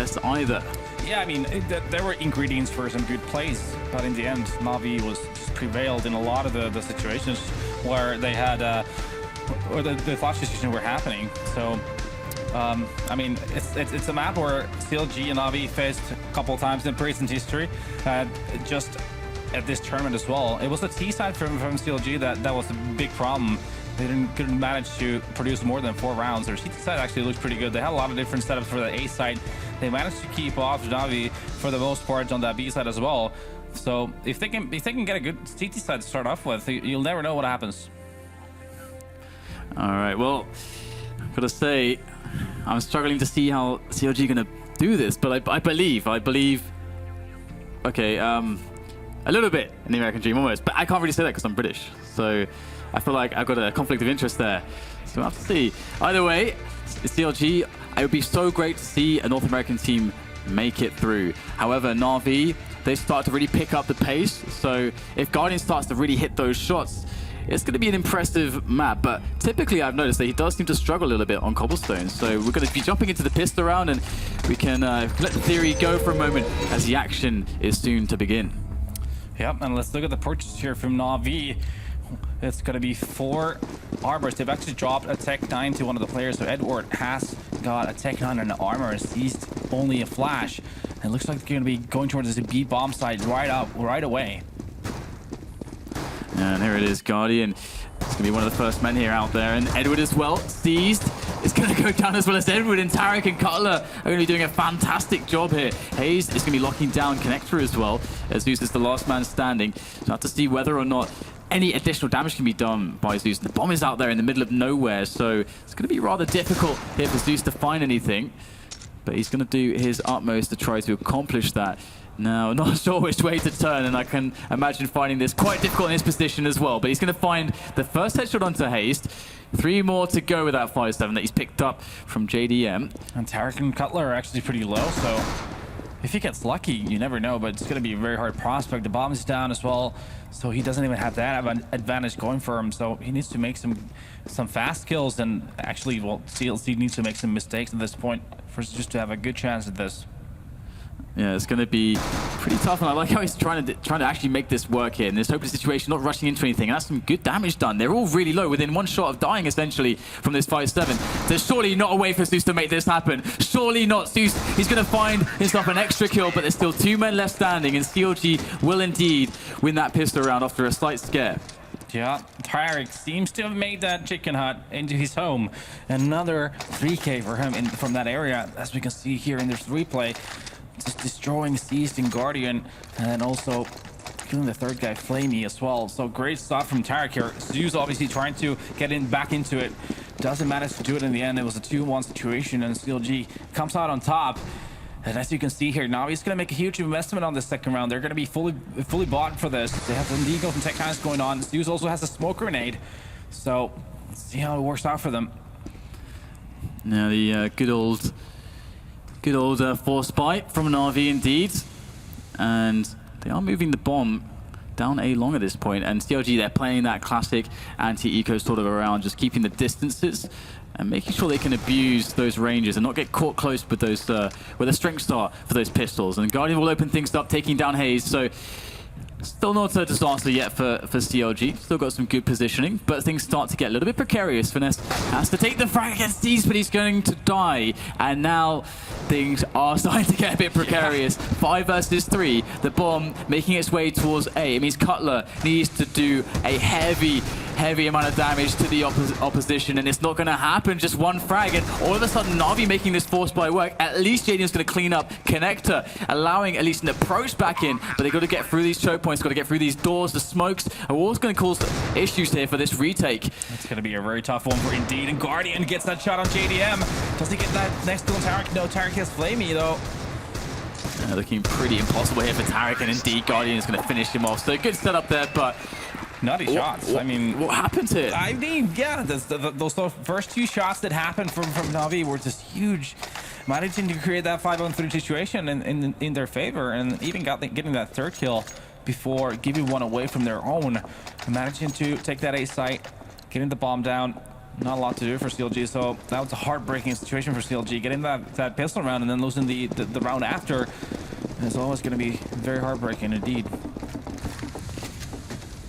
best either. Yeah, I mean, there were ingredients for some good plays, but in the end, Na'Vi was just prevailed in a lot of the situations where they had, or the flash decisions were happening. So, I mean, it's a map where CLG and Na'Vi faced a couple of times in recent history, just at this tournament as well. It was the T side from CLG that was the big problem. They couldn't manage to produce more than 4 rounds. Their CT side actually looked pretty good. They had a lot of different setups for the A side. They managed to keep off Na'Vi for the most part on that B side as well. So if they can get a good CT side to start off with, you'll never know what happens. All right, well, I've got to say, I'm struggling to see how CLG are going to do this, but I believe, okay, a little bit in the American Dream almost, but I can't really say that because I'm British. So I feel like I've got a conflict of interest there. So we'll have to see. Either way, CLG, it would be so great to see a North American team make it through. However, Na'Vi, they start to really pick up the pace. So if Guardian starts to really hit those shots, it's going to be an impressive map. But typically, I've noticed that he does seem to struggle a little bit on Cobblestone. So we're going to be jumping into the pistol round, and we can let the theory go for a moment as the action is soon to begin. Yep, and let's look at the purchase here from Na'Vi. It's going to be 4 armors. They've actually dropped a Tech 9 to one of the players. So Edward has got a Tech 9 and an armor, seized only a flash. And it looks like they're going to be going towards the B bomb side right away. And here it is, Guardian. It's going to be one of the first men here out there. And Edward as well, seized. It's going to go down as well as Edward, and Tarek and Cutler are going to be doing a fantastic job here. Hayes is going to be locking down Connector as well, as Zeus is the last man standing. So we'll have to see whether or not any additional damage can be done by Zeus. The bomb is out there in the middle of nowhere, so it's going to be rather difficult here for Zeus to find anything. But he's going to do his utmost to try to accomplish that. Now, not sure which way to turn, and I can imagine finding this quite difficult in his position as well. But he's going to find the first headshot onto Haste. 3 more to go with that 5-7 that he's picked up from JDM. And Tarek and Cutler are actually pretty low, so if he gets lucky, you never know, but it's going to be a very hard prospect. The bomb is down as well, so he doesn't even have that advantage going for him. So he needs to make some fast kills, and actually, well, CLC needs to make some mistakes at this point for us just to have a good chance at this. Yeah, it's going to be pretty tough, and I like how he's trying to actually make this work here in this hopeless situation, not rushing into anything. And that's some good damage done. They're all really low, within 1 shot of dying, essentially, from this 5-7. There's surely not a way for Zeus to make this happen. Surely not. Zeus, he's going to find himself an extra kill, but there's still 2 men left standing, and CLG will indeed win that pistol round after a slight scare. Yeah, Tarek seems to have made that chicken hut into his home. Another 3K for him from that area, as we can see here in this replay. Just destroying Seized and Guardian, and then also killing the 3rd guy, Flamey, as well. So great stuff from Tarek here. Zeus obviously trying to get back into it. Doesn't manage to do it in the end. It was a 2-1 situation, and CLG comes out on top. And as you can see here, now he's going to make a huge investment on this 2nd round. They're going to be fully bought for this. They have the Deagles and Tech 9s going on. Zeus also has a smoke grenade. So let's see how it works out for them. Now the good old force bite from an RV indeed, and they are moving the bomb down A long at this point, and CLG, they're playing that classic anti-eco sort of around, just keeping the distances and making sure they can abuse those ranges and not get caught close with those with a strength star for those pistols. And Guardian will open things up, taking down Hayes. So still not a disaster yet for CLG. Still got some good positioning, but things start to get a little bit precarious. Finesse has to take the frag against these, but he's going to die. And now things are starting to get a bit precarious. 5 versus 3. The bomb making its way towards A. It means Cutler needs to do a heavy amount of damage to the opposition, and it's not going to happen. Just 1 frag, and all of a sudden Na'Vi making this force by work. At least Jaden's going to clean up Connector, allowing at least an approach back in, but they've got to get through these choke points, got to get through these doors. The smokes are always going to cause issues here for this retake. It's going to be a very tough one for Indeed, and Guardian gets that shot on JDM. Does he get that next kill on Tarek? No, Tarek has Flamey though. Looking pretty impossible here for Tarek, and indeed Guardian is going to finish him off. So good setup there, but nutty shots. I mean, what happened here? I mean, yeah, those first 2 shots that happened from Na'Vi were just huge, managing to create that 5-on-3 situation in their favor, and even getting that 3rd kill before giving 1 away from their own, and managing to take that A site, getting the bomb down. Not a lot to do for CLG, so that was a heartbreaking situation for CLG. Getting that pistol round and then losing the round after is always going to be very heartbreaking indeed.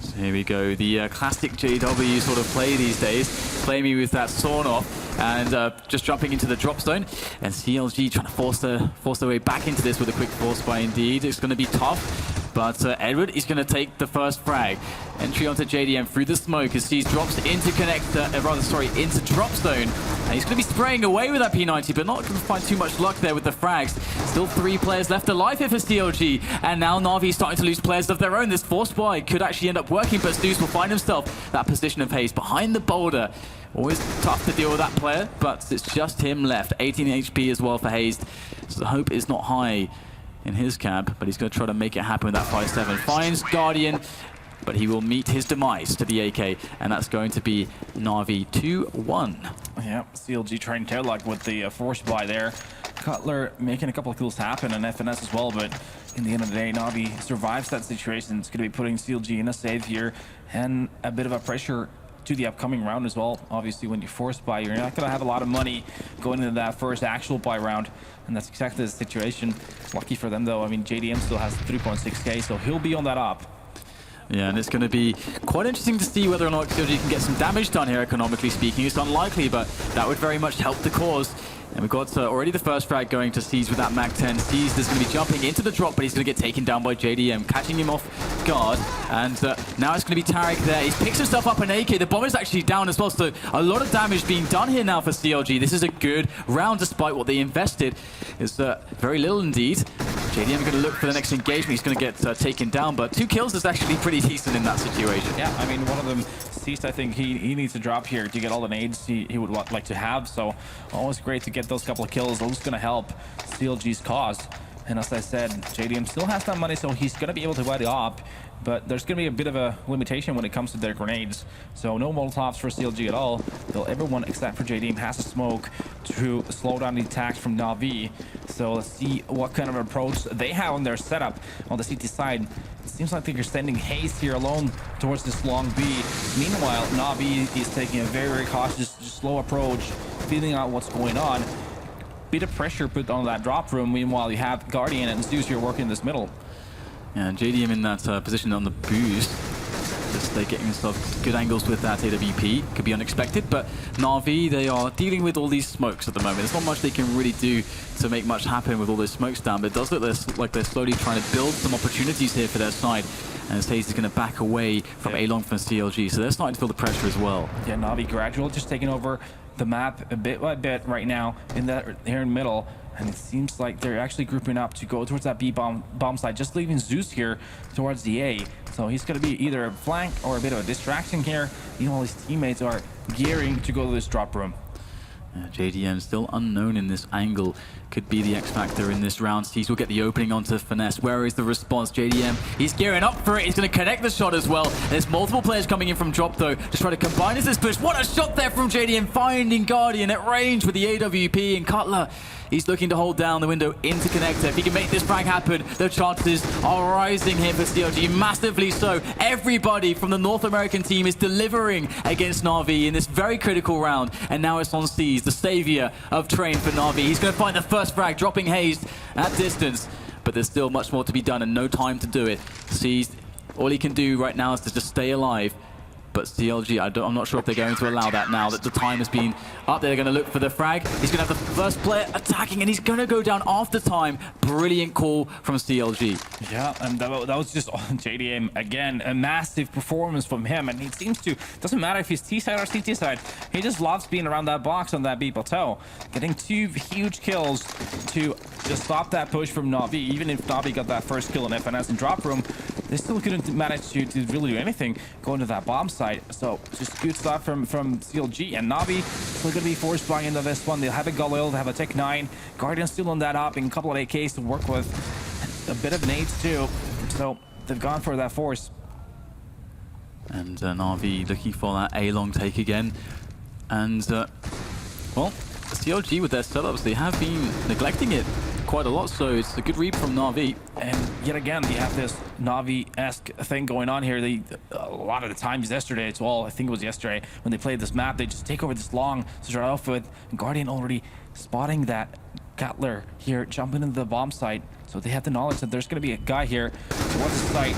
So here we go, the classic JW sort of play these days. Play me with that sawn off and just jumping into the drop zone. And CLG trying to force their way back into this with a quick force buy indeed. It's going to be tough. But Edward is going to take the first frag. Entry onto JDM through the smoke as he drops into into drop zone. And he's going to be spraying away with that P90, but not going to find too much luck there with the frags. Still 3 players left alive here for CLG. And now Na'Vi starting to lose players of their own. This force buy could actually end up working, but Zeus will find himself that position of haste behind the boulder. Always tough to deal with that player, but it's just him left. 18 HP as well for Hazed. So the hope is not high in his camp, but he's going to try to make it happen with that 5-7. Finds Guardian, but he will meet his demise to the AK, and that's going to be Na'Vi 2-1. Yeah, CLG trying tail luck with the force buy there. Cutler making a couple of kills happen, and FNS as well, but in the end of the day, Na'Vi survives that situation. It's going to be putting CLG in a save here, and a bit of a pressure to the upcoming round as well. Obviously, when you force buy, you're not going to have a lot of money going into that first actual buy round, and that's exactly the situation. Lucky for them, though. I mean, JDM still has 3.6k, so he'll be on that up. Yeah, and it's going to be quite interesting to see whether or not CLG can get some damage done here, economically speaking. It's unlikely, but that would very much help the cause. And we've got already the first frag going to Seize with that Mag-10. Seize is going to be jumping into the drop, but he's going to get taken down by JDM, catching him off guard. And now it's going to be Tarek there. He picks himself up an AK. The bomb is actually down as well, so a lot of damage being done here now for CLG. This is a good round despite what they invested. It's very little indeed. JDM going to look for the next engagement. He's going to get taken down, but 2 kills is actually pretty decent in that situation. Yeah, I mean, one of them, Ceased, I think he needs to drop here to get all the nades he would like to have. So always great to get those couple of kills. Those going to help CLG's cause. And as I said, JDM still has that money, so he's going to be able to wide up. But there's going to be a bit of a limitation when it comes to their grenades. So no Molotovs for CLG at all. Though everyone except for JDM has a smoke to slow down the attacks from Na'Vi. So let's see what kind of approach they have on their setup on the CT side. It seems like they're sending Haste here alone towards this long B. Meanwhile, Na'Vi is taking a very, very cautious, slow approach, feeling out what's going on. Bit of pressure put on that drop room. Meanwhile, you have Guardian and Zeus here working in this middle. Yeah, JDM in that position on the boost. Just getting himself good angles with that AWP. Could be unexpected, but Na'Vi, they are dealing with all these smokes at the moment. There's not much they can really do to make much happen with all those smokes down, but it does look like they're slowly trying to build some opportunities here for their side. And Haze is going to back away from A-Long from CLG, so they're starting to feel the pressure as well. Yeah, Na'Vi gradual, just taking over the map a bit by bit right now in that here in the middle. And it seems like they're actually grouping up to go towards that B bomb side, just leaving Zeus here towards the A. So he's going to be either a flank or a bit of a distraction here. All his teammates are gearing to go to this drop room. JDM still unknown in this angle. Could be the X factor in this round. Steez will get the opening onto Finesse. Where is the response? JDM, he's gearing up for it. He's going to connect the shot as well. There's multiple players coming in from drop though. Just trying to combine this push. What a shot there from JDM, finding Guardian at range with the AWP, and Cutler. He's looking to hold down the window into connector. If he can make this frag happen, the chances are rising here for CLG, massively so. Everybody from the North American team is delivering against Na'Vi in this very critical round. And now it's on Steez, the savior of Train for Na'Vi. He's going to find the first frag, dropping Haze at distance. But there's still much more to be done and no time to do it. Steez, all he can do right now is to just stay alive. But CLG, I'm not sure if they're going to allow that now that the time has been up. They're going to look for the frag. He's going to have the first player attacking, and he's going to go down after time. Brilliant call from CLG. Yeah, and that was just on JDM. Again, a massive performance from him. And he seems to, doesn't matter if he's T-side or CT side, he just loves being around that box on that B plateau. Getting 2 huge kills to just stop that push from Na'Vi. Even if Na'Vi got that first kill in FNS and drop room, they still couldn't manage to really do anything going to that bomb site. So just good stuff from CLG. And Na'Vi still going to be force flying into this one. They'll have a Galil, they have a Tech 9. Guardian still on that up, and a couple of AKs to work with. A bit of nades too. So they've gone for that force. And Na'Vi looking for that A-long take again. And, well, CLG with their setups, they have been neglecting it quite a lot, so it's a good read from Na'Vi. And yet again, you have this Na'Vi-esque thing going on here. A lot of the times yesterday as well, I think it was yesterday, when they played this map, they just take over this long to start off with. And Guardian already spotting that Cutler here, jumping into the bomb site. So they have the knowledge that there's going to be a guy here towards the site.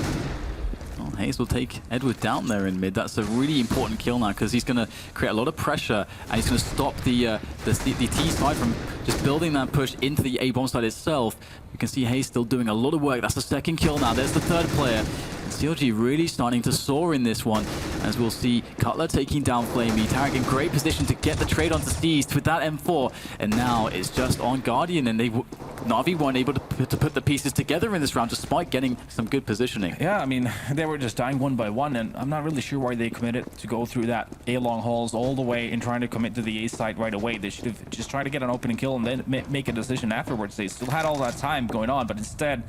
Well, Hayes will take Edward down there in mid. That's a really important kill now because he's going to create a lot of pressure and he's going to stop the T side from just building that push into the A bomb side itself. You can see Hayes still doing a lot of work. That's the second kill now. There's the third player. And CLG really starting to soar in this one, as we'll see Cutler taking down Flamey. Tarek in great position to get the trade onto Steez with that M4. And now it's just on Guardian, and Na'Vi weren't able to put the pieces together in this round despite getting some good positioning. Yeah, I mean, they were just dying one by one, and I'm not really sure why they committed to go through that A-long halls all the way and trying to commit to the A site right away. They should have just tried to get an opening kill and then make a decision afterwards. They still had all that time going on, but instead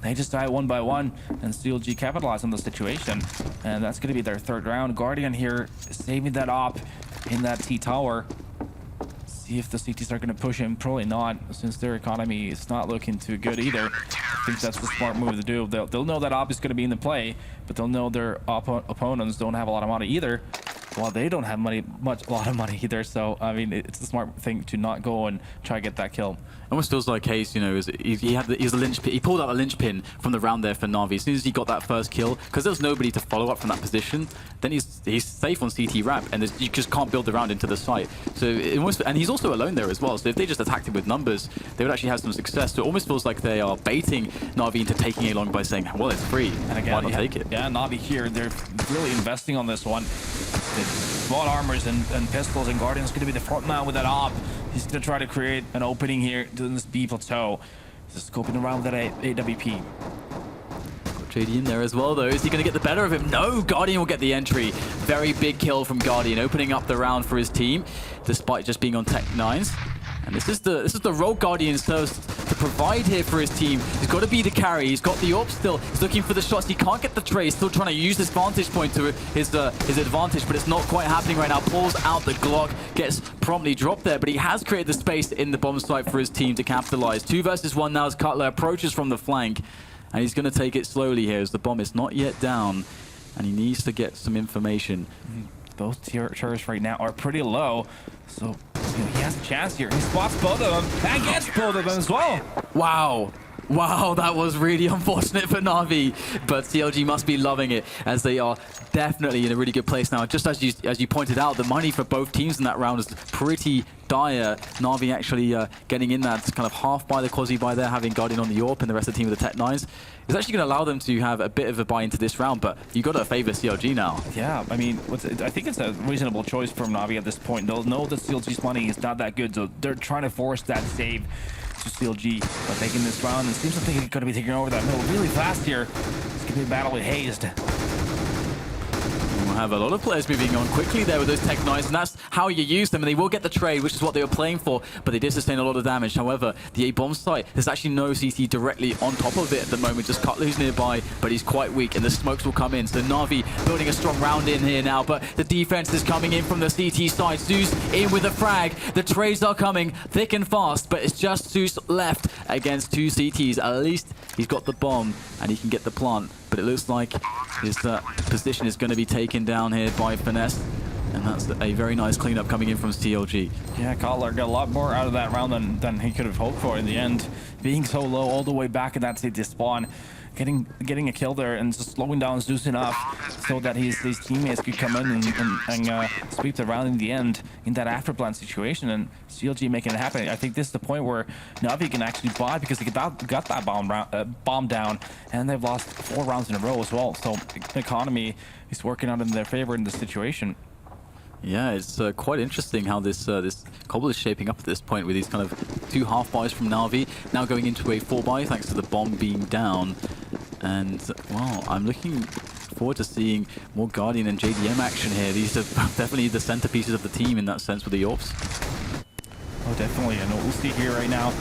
they just die one by one, and CLG capitalized on the situation, and that's going to be their third round. Guardian here saving that op in that T tower. See if the CTs are going to push him. Probably not, since their economy is not looking too good either. I think that's the smart move to do. They'll know that op is going to be in the play, but they'll know their opponents don't have a lot of money either. Well, they don't have a lot of money either, so I mean, it's the smart thing to not go and try to get that kill. Almost feels like Hayes, you know, he pulled out a linchpin from the round there for Na'Vi. As soon as he got that first kill, because there was nobody to follow up from that position, then he's safe on CT ramp, and you just can't build the round into the site. So and he's also alone there as well. So if they just attacked him with numbers, they would actually have some success. So it almost feels like they are baiting Na'Vi into taking it long by saying, well, it's free. And again, why not take it? Yeah, Na'Vi here, they're really investing on this one. Bought armors and pistols, and Guardian's going to be the front man with that op. He's going to try to create an opening here to this B plateau. Just scoping around with that AWP. Got JD in there as well, though. Is he going to get the better of him? No, Guardian will get the entry. Very big kill from Guardian, opening up the round for his team, despite just being on Tech 9s. And this is the role Guardian serves to provide here for his team. He's got to be the carry. He's got the AWP still. He's looking for the shots. He can't get the trade. Still trying to use this vantage point to his advantage, but it's not quite happening right now. Pulls out the Glock, gets promptly dropped there, but he has created the space in the bomb site for his team to capitalize. 2 versus 1 now as Cutler approaches from the flank, and he's going to take it slowly here as the bomb is not yet down, and he needs to get some information. Both turrets right now are pretty low, so he has a chance here. He spots both of them and gets both of them as well. Wow. Wow, that was really unfortunate for Na'Vi, but CLG must be loving it as they are definitely in a really good place now. Just as you pointed out, the money for both teams in that round is pretty dire. Na'Vi actually getting in that kind of half buy, the quasi buy there, having Guardian on the AWP and the rest of the team with the Tech 9s. It's actually going to allow them to have a bit of a buy into this round, but you got to favor CLG now. Yeah, I mean, I think it's a reasonable choice from Na'Vi at this point. They'll know that CLG's money is not that good, so they're trying to force that save to CLG by taking this round. And it seems like they're going to be taking over that middle really fast here. It's going to be a battle with Hazed. We'll have a lot of players moving on quickly there with those Tech 9s, and that's how you use them, and they will get the trade, which is what they were playing for, but they did sustain a lot of damage. However, the A-bomb site, there's actually no CT directly on top of it at the moment, just Cutler who's nearby, but he's quite weak, and the smokes will come in. So Na'Vi building a strong round in here now, but the defense is coming in from the CT side. Zeus in with a frag. The trades are coming thick and fast, but it's just Zeus left against 2 CTs. At least he's got the bomb, and he can get the plant. But it looks like his position is going to be taken down here by Finesse. And that's a very nice cleanup coming in from CLG. Yeah, Cutler got a lot more out of that round than he could have hoped for in the end. Being so low all the way back in that CT spawn. Getting a kill there and just slowing down Zeus enough so that his teammates could come in and sweep the round in the end in that afterplan situation, and CLG making it happen. I think this is the point where Na'Vi can actually buy because they got that bomb down, and they've lost 4 rounds in a row as well. So economy is working out in their favor in this situation. Yeah, it's quite interesting how this Cobble is shaping up at this point with these kind of 2 half buys from Na'Vi, now going into a 4 buy thanks to the bomb being down. And, wow, I'm looking forward to seeing more Guardian and JDM action here. These are definitely the centerpieces of the team in that sense with the AWPs. Oh, definitely. And we'll see here right now.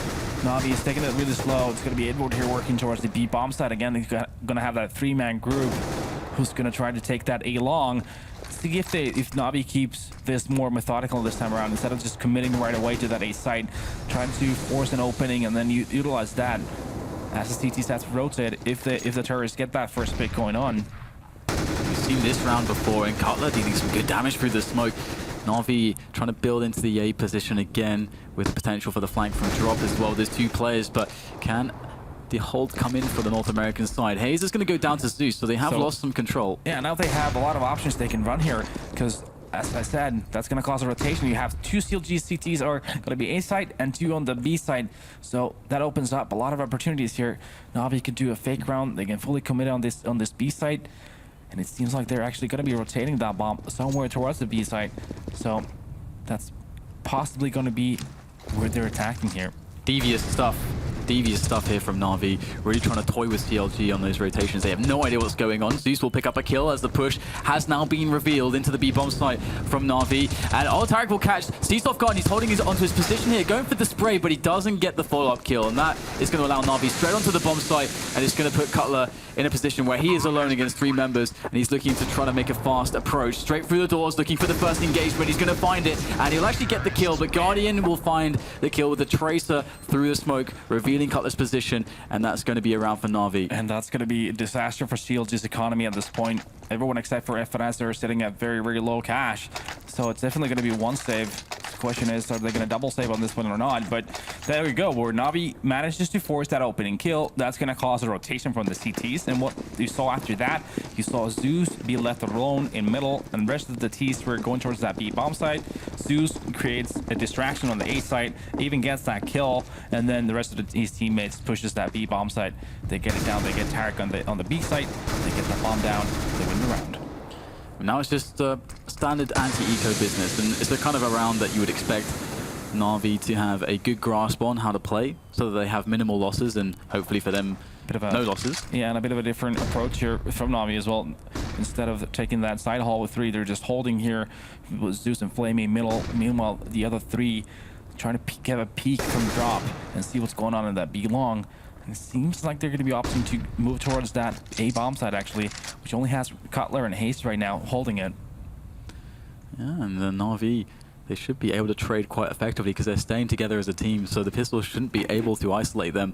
Na'Vi is taking it really slow. It's going to be Edward here working towards the B bomb side again. He's going to have that 3-man group who's going to try to take that A long. see if Navi keeps this more methodical this time around, instead of just committing right away to that A site, trying to force an opening and then utilize that as the CT stats rotate if the turrets get that first pick going on. We've seen this round before, and Cutler dealing some good damage through the smoke. Na'Vi trying to build into the A position again with potential for the flank from drop as well. There's 2 players, but can the hold come in for the North American side? Hayes is going to go down to Zeus, so they have lost some control. Yeah, now they have a lot of options they can run here, because as I said, that's going to cause a rotation. You have 2 CLG CTs are going to be A side and 2 on the B side, so that opens up a lot of opportunities here. Na'Vi could do a fake round. They can fully commit on this B side. And it seems like they're actually going to be rotating that bomb somewhere towards the B site. So that's possibly going to be where they're attacking here. Devious stuff here from Na'Vi, really trying to toy with CLG on those rotations. They have no idea what's going on. Zeus will pick up a kill as the push has now been revealed into the B bomb site from Na'Vi. And Tarek will catch Zeus off guard. He's holding onto his position here, going for the spray, but he doesn't get the follow-up kill. And that is going to allow Na'Vi straight onto the bomb site, and it's going to put Cutler in a position where he is alone against 3 members, and he's looking to try to make a fast approach. Straight through the doors, looking for the first engagement. He's going to find it, and he'll actually get the kill, but Guardian will find the kill with the Tracer through the smoke, revealing Cutler's position, and that's going to be around for Na'Vi. And that's going to be a disaster for CLG's economy at this point. Everyone except for FNS are sitting at very, very low cash, so it's definitely going to be 1 save. The question is, are they going to double save on this one or not? But there we go, where Na'Vi manages to force that opening kill. That's going to cause a rotation from the CTs, and what you saw after that, you saw Zeus be left alone in middle, and the rest of the Ts were going towards that B bomb site. Zeus creates a distraction on the A site, even gets that kill, and then the rest of his teammates pushes that B bomb site. They get it down, they get Tarek on the B site, they get the bomb down, they win the round. Now it's just standard anti-eco business, and it's the kind of a round that you would expect Na'Vi to have a good grasp on how to play, so that they have minimal losses, and hopefully for them, no losses. Yeah, and a bit of a different approach here from Na'Vi as well. Instead of taking that side haul with 3, they're just holding here with Zeus and Flamey middle. Meanwhile, the other 3 trying to get a peek from drop and see what's going on in that B long. And it seems like they're going to be opting to move towards that A bomb side, actually, which only has Cutler and Haste right now holding it. Yeah, and the Na'Vi, they should be able to trade quite effectively because they're staying together as a team, so the pistols shouldn't be able to isolate them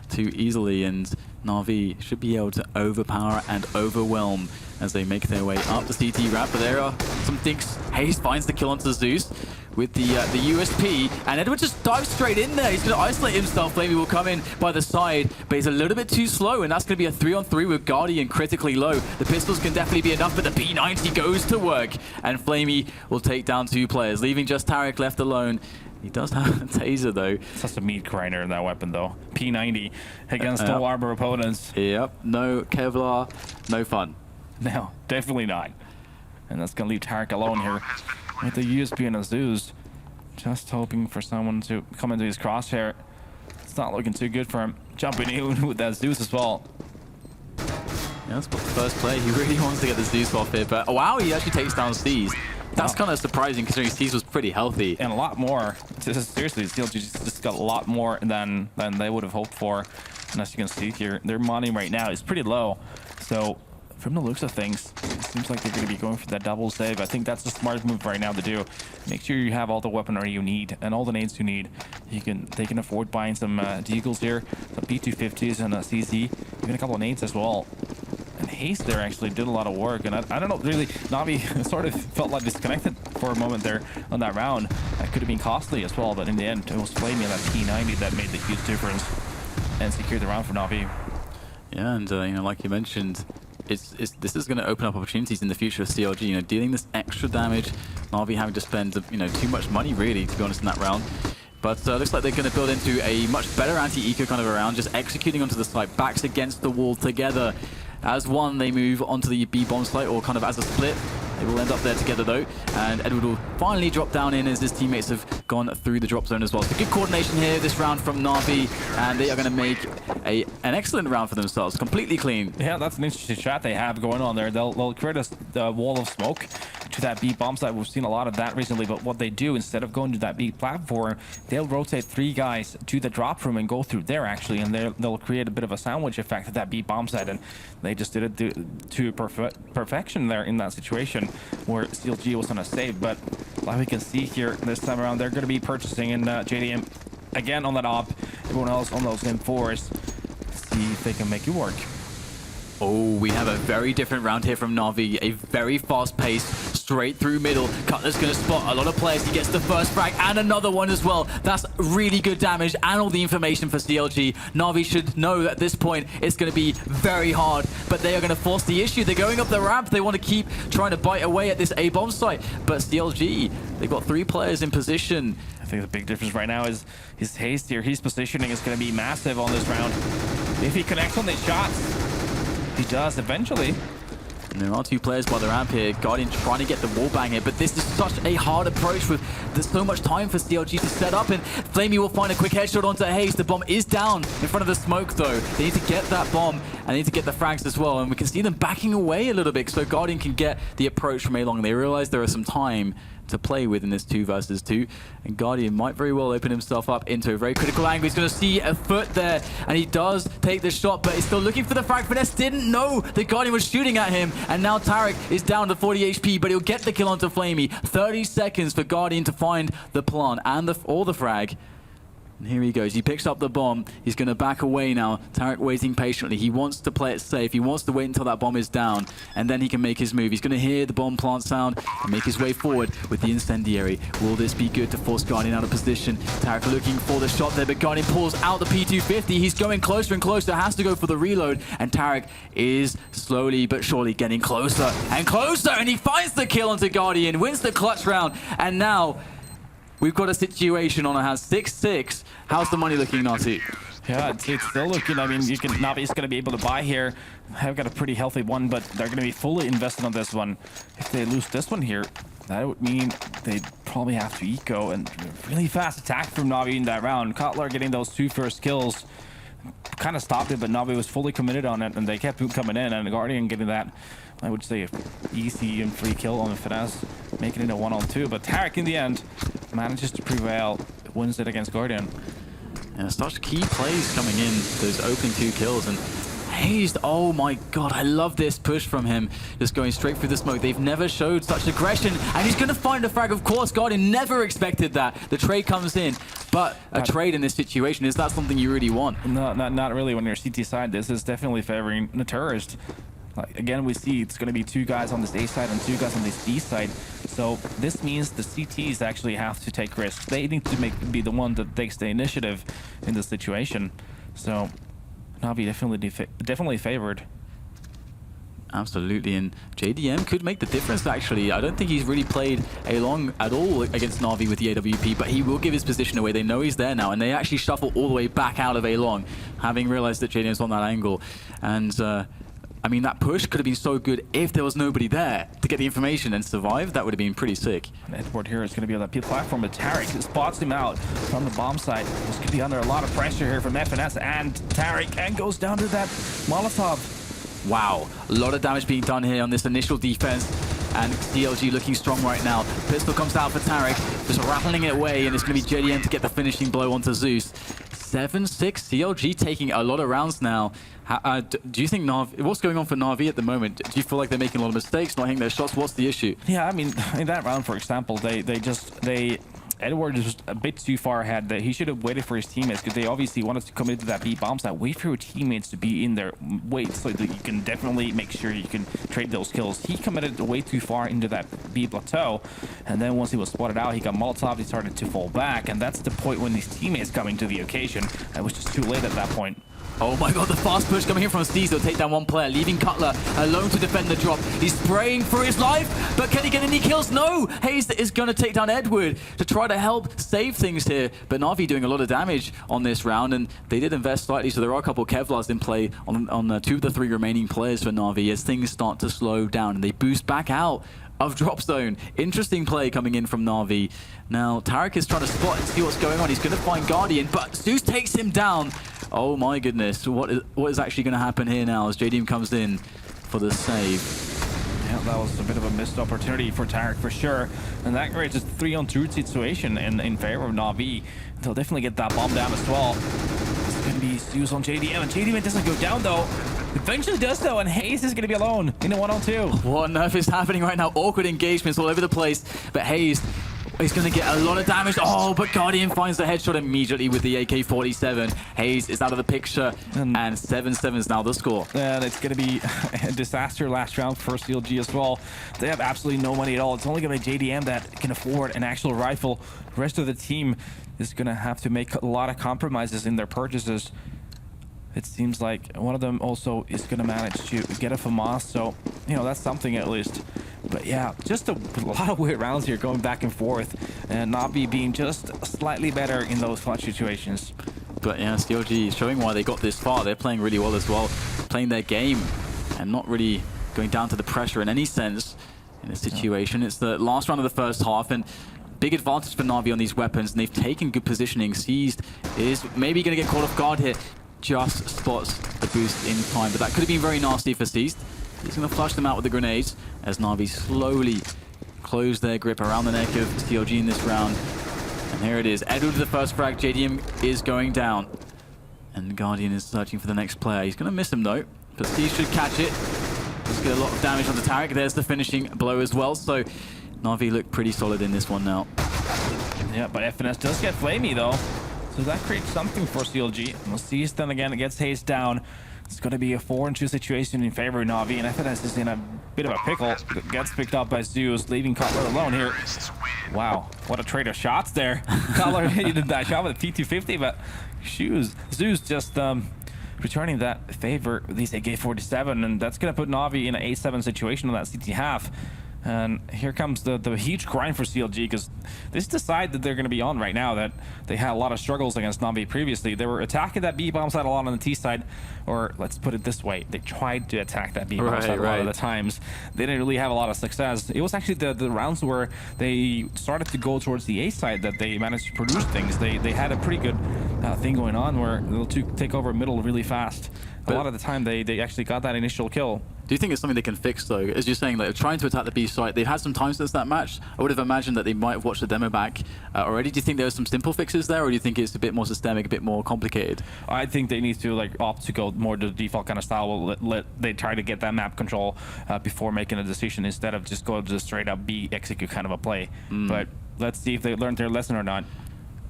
too easily, and Na'Vi should be able to overpower and overwhelm as they make their way up the CT ramp. But there are some things. Hayes finds the kill onto Zeus with the USP, and Edward just dives straight in there. He's going to isolate himself. Flamey will come in by the side, but he's a little bit too slow, and that's going to be a 3-on-3 with Guardian critically low. The pistols can definitely be enough, but the P90 goes to work, and Flamey will take down 2 players, leaving just Tarek left alone. He does have a taser, though. Such a meat grinder in that weapon, though. P90 against no armor opponents. Yep, no Kevlar, no fun. No, definitely not. And that's going to leave Tarek alone here with the USP and a Zeus. Just hoping for someone to come into his crosshair. It's not looking too good for him. Jumping in with that Zeus as well. Yeah, that's the first play. He really wants to get the Zeus off here, but wow, he actually takes down Steez. That's kind of surprising considering Steez was pretty healthy. And a lot more. Seriously, CLG just got a lot more than they would have hoped for. And as you can see here, their money right now is pretty low. So from the looks of things, it seems like they're going to be going for that double save. I think that's the smart move right now to do. Make sure you have all the weaponry you need and all the nades you need. They can afford buying some deagles here, some P250s and a CZ, even a couple of nades as well. And Haste there actually did a lot of work, and I don't know, really, Na'Vi sort of felt like disconnected for a moment there on that round. That could have been costly as well, but in the end, it was Flamey and that P90 that made the huge difference and secured the round for Na'Vi. Yeah, and you know, like you mentioned, this is going to open up opportunities in the future of CLG. You know, dealing this extra damage, Na'Vi having to spend too much money really, to be honest, in that round. But looks like they're going to build into a much better anti-eco kind of a round, just executing onto the site, backs against the wall together. As one, they move onto the B bomb site, or kind of as a split. They will end up there together though, and Edward will finally drop down in as his teammates have gone through the drop zone as well. So good coordination here this round from Na'Vi, and they are going to make an excellent round for themselves, completely clean. Yeah, that's an interesting shot they have going on there. They'll create a wall of smoke to that B bomb site. We've seen a lot of that recently, but what they do, instead of going to that B platform, they'll rotate 3 guys to the drop room and go through there, actually, and they'll create a bit of a sandwich effect at that B bomb site, and they just did it to perfection there in that situation where CLG was on a save. But like we can see here this time around, they're going to be purchasing in JDM again on that op, everyone else on those M4s, see if they can make it work. Oh, we have a very different round here from Na'Vi. A very fast pace, straight through middle. Cutler's going to spot a lot of players. He gets the first frag and another one as well. That's really good damage and all the information for CLG. Na'Vi should know at this point it's going to be very hard, but they are going to force the issue. They're going up the ramp. They want to keep trying to bite away at this A-bomb site, but CLG, they've got 3 players in position. I think the big difference right now is his haste here. His positioning is going to be massive on this round. If he connects on these shots, he does eventually. And there are 2 players by the ramp here. Guardian trying to get the wall bang here, but this is such a hard approach with there's so much time for CLG to set up, and Flamey will find a quick headshot onto Hayes. The bomb is down in front of the smoke though. They need to get that bomb and they need to get the frags as well, and we can see them backing away a little bit so Guardian can get the approach from A-Long. They realize there is some time to play with in this 2 versus 2, and Guardian might very well open himself up into a very critical angle. He's going to see a foot there, and he does take the shot, but he's still looking for the frag. Finesse didn't know the Guardian was shooting at him, and now Tarek is down to 40 HP, but he'll get the kill onto Flamey. 30 seconds for Guardian to find the plant and the frag. And here he goes. He picks up the bomb. He's going to back away now. Tarek waiting patiently. He wants to play it safe. He wants to wait until that bomb is down, and then he can make his move. He's going to hear the bomb plant sound and make his way forward with the incendiary. Will this be good to force Guardian out of position? Tarek looking for the shot there, but Guardian pulls out the P250. He's going closer and closer. Has to go for the reload, and Tarek is slowly but surely getting closer and closer, and he finds the kill onto Guardian, wins the clutch round, and now we've got a situation on our hands. 6-6. How's the money looking, Natu? Yeah, it's still looking, I mean, Navi's going to be able to buy here. Have got a pretty healthy one, but they're going to be fully invested on this one. If they lose this one here, that would mean they'd probably have to eco, and really fast attack from Navi in that round. Cutler getting those 2 first kills kind of stopped it, but Navi was fully committed on it, and they kept coming in, and the Guardian getting that, I would say, easy and free kill on the Finesse, making it a 1-on-2. But Tarek in the end manages to prevail, wins it against Guardian. Yeah, such key plays coming in, those opening 2 kills, and Hayes, oh my god, I love this push from him, just going straight through the smoke. They've never showed such aggression, and he's going to find a frag. Of course, Guardian never expected that. The trade comes in, but a trade in this situation, is that something you really want? No, not really when you're CT side. This is definitely favoring the tourist. Again, we see it's going to be 2 guys on this A side and 2 guys on this B side. So this means the CTs actually have to take risks. They need to be the one that takes the initiative in this situation. So Navi definitely favored. Absolutely, and JDM could make the difference actually. I don't think he's really played A-Long at all against Na'Vi with the AWP, but he will give his position away. They know he's there now, and they actually shuffle all the way back out of A-Long, having realized that JDM's on that angle. And I mean, that push could have been so good if there was nobody there to get the information and survive. That would have been pretty sick. And Edward here is going to be on that platform, but Tarek spots him out from the bomb site. He's going to be under a lot of pressure here from FNS and Tarek, and goes down to that Molotov. Wow, a lot of damage being done here on this initial defense, and CLG looking strong right now. Pistol comes out for Tarek, just rattling it away, and it's going to be JDM to get the finishing blow onto Zeus. 7-6, CLG taking a lot of rounds now. Do you think Na'Vi, what's going on for Na'Vi at the moment? Do you feel like they're making a lot of mistakes, not hitting their shots? What's the issue? Yeah, I mean, in that round, for example, Edward is just a bit too far ahead. That he should have waited for his teammates, because they obviously wanted to commit to that B bomb site. Wait for your teammates to be in there. Wait so that you can definitely make sure you can trade those kills. He committed way too far into that B plateau, and then once he was spotted out, he got Molotov. He started to fall back, and that's the point when his teammates coming to the occasion. It was just too late at that point. Oh my god, the fast push coming in from Steez. They'll take down 1 player, leaving Cutler alone to defend the drop. He's spraying for his life, but can he get any kills? No! Hayes is going to take down Edward to try to help save things here. But Na'Vi doing a lot of damage on this round, and they did invest slightly, so there are a couple of Kevlars in play on 2 of the 3 remaining players for Na'Vi as things start to slow down, and they boost back out of drop zone. Interesting play coming in from Na'Vi. Now, Tarek is trying to spot and see what's going on. He's going to find Guardian, but Zeus takes him down. Oh my goodness, what is actually going to happen here now as JDM comes in for the save? Yeah, that was a bit of a missed opportunity for Tarek for sure. And that creates a 3-on-2 situation in favor of Na'Vi. They'll definitely get that bomb down as well. It's going to be Zeus on JDM, and JDM doesn't go down though. Eventually does though, and Hayes is going to be alone in a 1-on-2. What on earth is happening right now? Awkward engagements all over the place, but Hayes is going to get a lot of damage. Oh, but Guardian finds the headshot immediately with the AK-47. Hayes is out of the picture, and 7-7 is now the score. And it's going to be a disaster last round for CLG as well. They have absolutely no money at all. It's only going to be JDM that can afford an actual rifle. The rest of the team is going to have to make a lot of compromises in their purchases. It seems like one of them also is going to manage to get a FAMAS, so, you know, that's something at least. But yeah, just a lot of weird rounds here going back and forth, and Na'Vi being just slightly better in those clutch situations. But yeah, CLG showing why they got this far. They're playing really well as well, playing their game and not really going down to the pressure in any sense in this situation. It's the last round of the first half, and big advantage for Na'Vi on these weapons, and they've taken good positioning. Seized is maybe going to get caught off guard here. Just spots the boost in time, but that could have been very nasty for Seized. He's going to flush them out with the grenades as Na'Vi slowly close their grip around the neck of CLG in this round. And here it is. Edward with the first frag. JDM is going down. And Guardian is searching for the next player. He's going to miss him though, but Seized should catch it. Let's get a lot of damage on the Tarek. There's the finishing blow as well. So Na'Vi look pretty solid in this one now. Yeah, but FNS does get flamey though. So that creates something for CLG. We'll see. Then again, it gets Hayes down. It's going to be a 4-2 situation in favor of Na'Vi, and FNS is in a bit of a pickle. Gets picked up by Zeus, leaving Cutler alone here. Wow, what a trade of shots there. Cutler he did that shot with a P250, but Zeus just returning that favor with these AK-47, and that's going to put Na'Vi in an 8-7 situation on that CT half. And here comes the huge grind for CLG, because this is the side that they're going to be on right now, that they had a lot of struggles against Na'Vi previously. They were attacking that B-bomb side a lot on the T side, or let's put it this way, they tried to attack that B-bomb side a lot of the times. They didn't really have a lot of success. It was actually the rounds where they started to go towards the A side that they managed to produce things. They had a pretty good thing going on where they'll take over middle really fast. A lot of the time they actually got that initial kill. Do you think it's something they can fix though? As you're saying, like trying to attack the B site, they've had some time since that match. I would have imagined that they might have watched the demo back already. Do you think there are some simple fixes there, or do you think it's a bit more systemic, a bit more complicated? I think they need to like opt to go more to the default kind of style. They try to get that map control before making a decision, instead of just go to straight up B execute kind of a play. But let's see if they learned their lesson or not.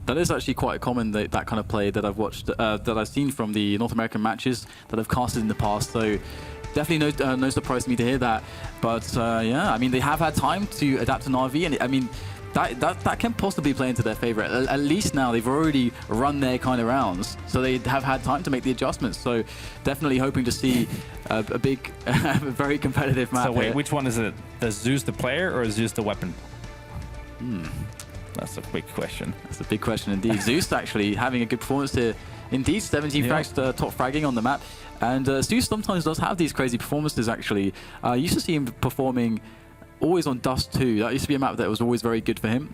That is actually quite common, that kind of play that I've watched, that I've seen from the North American matches that I've casted in the past. So definitely no surprise to me to hear that. But yeah, I mean, they have had time to adapt to Na'Vi, and I mean, that can possibly play into their favor. At least now they've already run their kind of rounds, so they have had time to make the adjustments. So definitely hoping to see a big, very competitive map. So wait, here. which one is it? Is Zeus the player or is Zeus the weapon? That's a big question. That's a big question indeed. Zeus actually having a good performance here. Indeed, 17 frags, top fragging on the map. And Zeus sometimes does have these crazy performances actually. I used to see him performing always on Dust 2. That used to be a map that was always very good for him.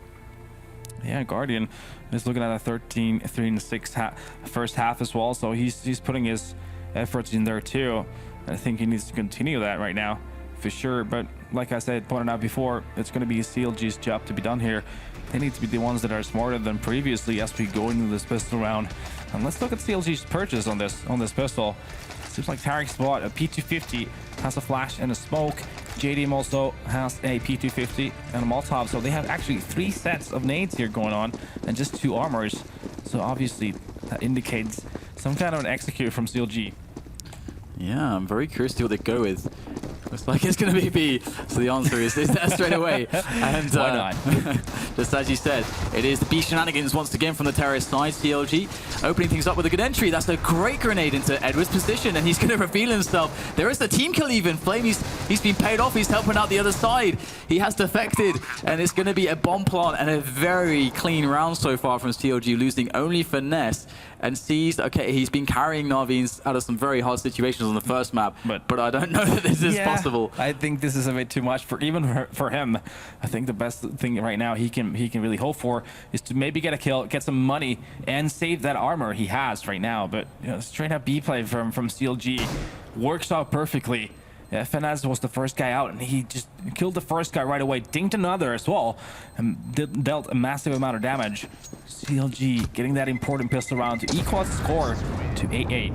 Yeah, Guardian is looking at a 13-3-6 first half as well. So he's putting his efforts in there too. I think he needs to continue that right now for sure. But like I said, pointed out before, it's going to be CLG's job to be done here. They need to be the ones that are smarter than previously as we go into this pistol round. And let's look at CLG's purchase on this pistol. Seems like Tarek's bought a P250, has a flash and a smoke. JDM also has a P250 and a Molotov. So they have actually 3 sets of nades here going on and just 2 armors. So obviously that indicates some kind of an execute from CLG. Yeah, I'm very curious to see what they go with. Looks like it's going to be B, so the answer is that straight away. And why not? Just as you said, it is the B shenanigans once again from the terrorist side. CLG opening things up with a good entry. That's a great grenade into Edward's position, and he's going to reveal himself. There is the team kill even. Flame, he's been paid off. He's helping out the other side. He has defected, and it's going to be a bomb plant and a very clean round so far from CLG, losing only Finesse. And Seized, okay, he's been carrying Na'Vi out of some very hard situations on the first map, but I don't know that this is possible. I think this is a bit too much for him. I think the best thing right now he can really hope for is to maybe get a kill, get some money, and save that armor he has right now. But you know, straight up B play from CLG works out perfectly. FNS was the first guy out, and he just killed the first guy right away, dinged another as well, and dealt a massive amount of damage. CLG getting that important pistol round to equalize the score to 8-8.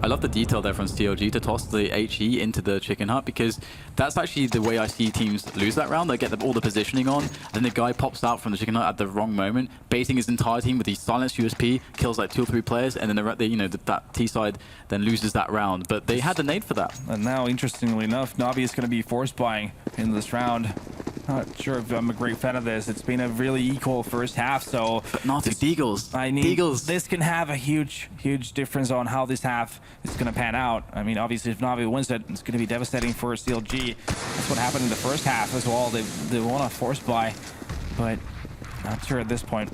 I love the detail there from CLG to toss the HE into the chicken hut, because that's actually the way I see teams lose that round. They get all the positioning on, and then the guy pops out from the chicken hut at the wrong moment, baiting his entire team with the silenced USP, kills like 2 or 3 players, and then that T side then loses that round. But they had the nade for that. And now, interestingly enough, Navi is going to be force buying in this round. Not sure if I'm a great fan of this. It's been a really equal first half, so... But not Deagles. I mean, this can have a huge difference on how this half is going to pan out. I mean, obviously, if Navi wins it, it's going to be devastating for CLG. That's what happened in the first half as well. They want to force buy, but not sure at this point.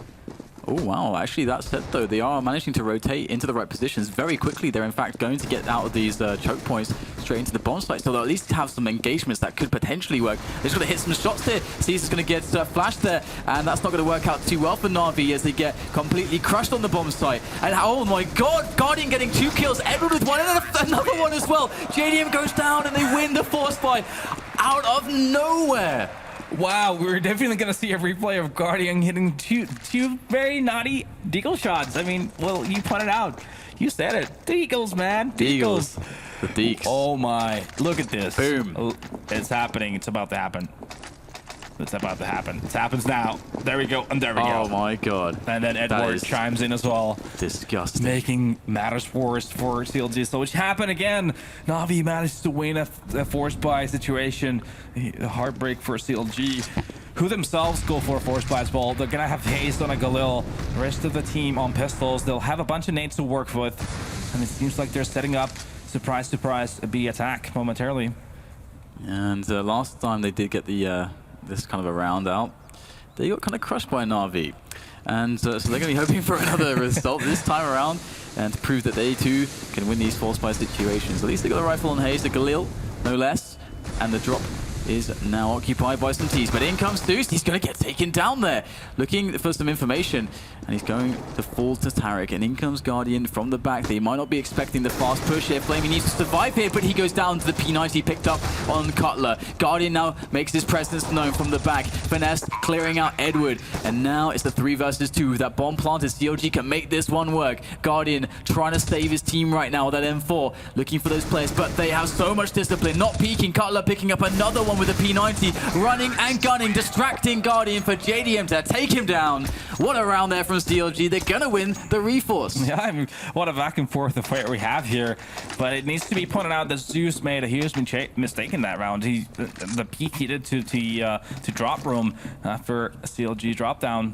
Oh, wow. Actually, that said, though, they are managing to rotate into the right positions very quickly. They're, in fact, going to get out of these choke points straight into the bomb site, so they'll at least have some engagements that could potentially work. They're just going to hit some shots here. Caesar's going to get flashed there, and that's not going to work out too well for Na'Vi as they get completely crushed on the bomb site. And oh my god, Guardian getting 2 kills, Edward with 1, and another one as well. JDM goes down, and they win the force fight out of nowhere. Wow, we're definitely going to see a replay of Guardian hitting two very naughty deagle shots. I mean, well, you pointed out. You said it. Deagles, man. Deagles. The Deeks. Oh my. Look at this. Boom. It's happening. It's about to happen. It's about to happen. It happens now. There we go. And there we go. Oh my god. And then Edward chimes in as well. Disgusting. Making matters worse for CLG. So which happened again. Navi managed to win a force buy situation. A heartbreak for CLG, who themselves go for a force buy as well. They're going to have haste on a Galil. The rest of the team on pistols. They'll have a bunch of nades to work with. And it seems like they're setting up, surprise, surprise, a B attack momentarily. And last time they did get the... this kind of a round out, they got kind of crushed by Na'Vi, and so they're going to be hoping for another result this time around, and to prove that they too can win these force buy situations. At least they got a rifle on Hayes, the Galil, no less, and the drop is now occupied by some T's, but in comes Zeus. He's going to get taken down there, looking for some information, and he's going to fall to Tarek, and in comes Guardian from the back. They might not be expecting the fast push here. Flamey needs to survive here, but he goes down to the P90 picked up on Cutler. Guardian now makes his presence known from the back. Finesse clearing out Edward, and now it's the 3 versus 2. That bomb planted, CLG can make this one work. Guardian trying to save his team right now with that M4, looking for those players, but they have so much discipline, not peeking. Cutler picking up another one with a P90, running and gunning, distracting Guardian for JDM to take him down. What a round there from CLG. They're gonna win the reforce. Yeah, I mean, what a back and forth affair we have here. But it needs to be pointed out that Zeus made a huge mistake in that round. The peek he did to drop room for CLG drop down.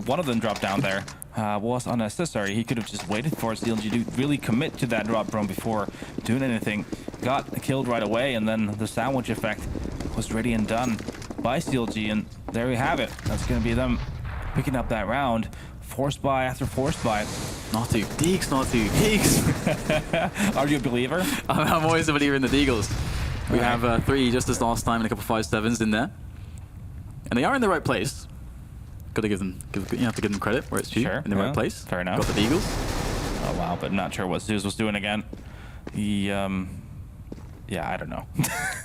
One of them dropped down there. Was unnecessary. He could have just waited for CLG to really commit to that drop room before doing anything. Got killed right away, and then the sandwich effect was ready and done by CLG, and there we have it. That's going to be them picking up that round. Force buy after force buy. Natu. Deeks, Natu. Deeks. Are you a believer? I'm always a believer in the Deagles. We have 3 just as last time and a couple 5-7s in there. And they are in the right place. Got to give them, you have to give them credit where it's due. Sure, in the right place. Fair enough. Got the Deagles. Oh wow, but not sure what Zeus was doing again. He, yeah, I don't know.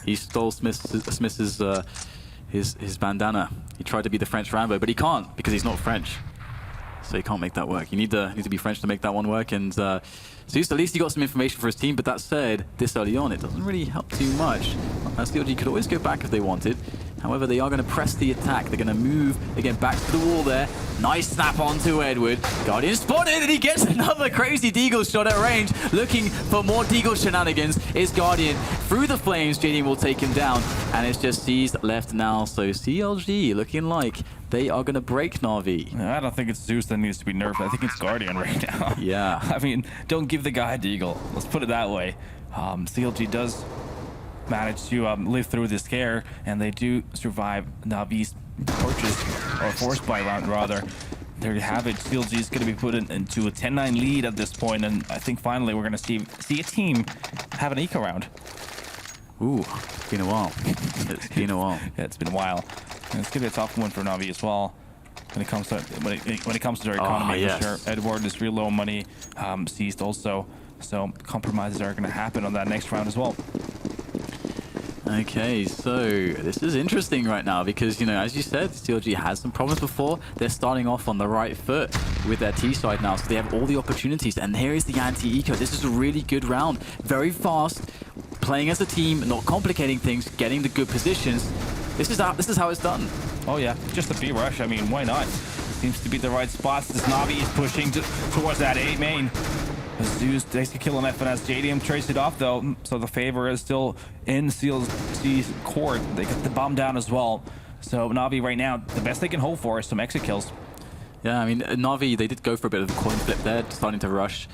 He stole Smith's his bandana. He tried to be the French Rambo, but he can't because he's not French. So he can't make that work. You need to be French to make that one work. And Zeus, at least he got some information for his team. But that said, this early on, it doesn't really help too much. CLG could always go back if they wanted. However, they are going to press the attack. They're going to move again back to the wall there. Nice snap onto Edward. Guardian spotted, and he gets another crazy Deagle shot at range. Looking for more Deagle shenanigans is Guardian. Through the flames, JD will take him down. And it's just C's left now. So CLG looking like they are going to break Na'Vi. I don't think it's Zeus that needs to be nerfed. I think it's Guardian right now. Yeah. I mean, don't give the guy a Deagle. Let's put it that way. CLG does manage to live through the scare, and they do survive Navi's purchase, or force buy round rather. There you have it. CLG is going to be put into a 10-9 lead at this point, and I think finally we're going to see a team have an eco round. Ooh, it's been a while. It's been a while. Yeah, it's been a while. And it's going to be a tough one for Navi as well. When it comes to their economy, yes. for sure. Edward is real low money, seized also. So compromises are going to happen on that next round as well. Okay, so this is interesting right now because, you know, as you said, CLG has some problems before. They're starting off on the right foot with their T side now, so they have all the opportunities. And here is the anti-eco. This is a really good round. Very fast, playing as a team, not complicating things, getting the good positions. This is how it's done. Oh yeah, just a B rush. I mean, why not? Seems to be the right spots. This Navi is pushing towards that A main. Zeus takes a kill on FNS. JDM trades it off though, so the favor is still in CLG's court. They get the bomb down as well. So Navi right now, the best they can hope for is some exit kills. Yeah, I mean, Navi, they did go for a bit of a coin flip there, starting to rush